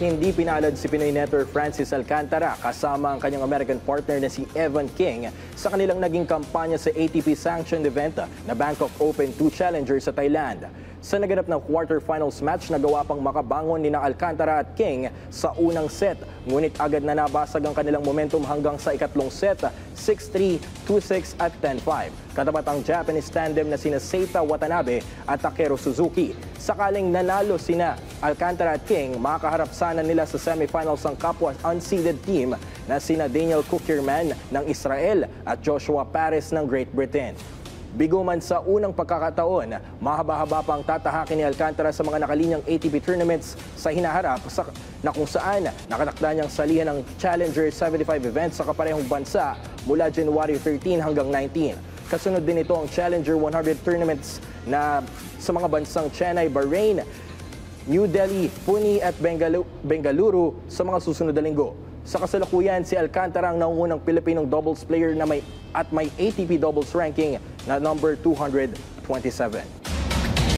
Hindi pinalad si Pinoy netter Francis Alcantara kasama ang kanyang American partner na si Evan King sa kanilang naging kampanya sa ATP sanctioned event na Bangkok Open 2 Challenger sa Thailand. Sa naganap na quarterfinals match, nagawa pang makabangon ni Alcantara at King sa unang set. Ngunit agad na nabasag ang kanilang momentum hanggang sa ikatlong set, 6-3, 2-6 at 10-5. Katapat ang Japanese tandem na sina Seita Watanabe at Takeru Suzuki. Sakaling nanalo sina Alcantara at King, makaharap sana nila sa semifinals ang kapwa unseeded team na sina Daniel Kukierman ng Israel at Joshua Paris ng Great Britain. Bigo man sa unang pagkakataon, mahaba-haba pang tatahakin ni Alcantara sa mga nakalinyang ATP tournaments sa hinaharap na kung saan nakatakda niyang salihan ng Challenger 75 events sa kaparehong bansa mula January 13 hanggang 19. Kasunod din ito ang Challenger 100 tournaments na sa mga bansang Chennai, Bahrain, New Delhi, Pune at Bengaluru sa mga susunod na linggo. Sa kasalukuyan, si Alcantara ang nangungunang Pilipinong doubles player na may ATP doubles ranking na number 227.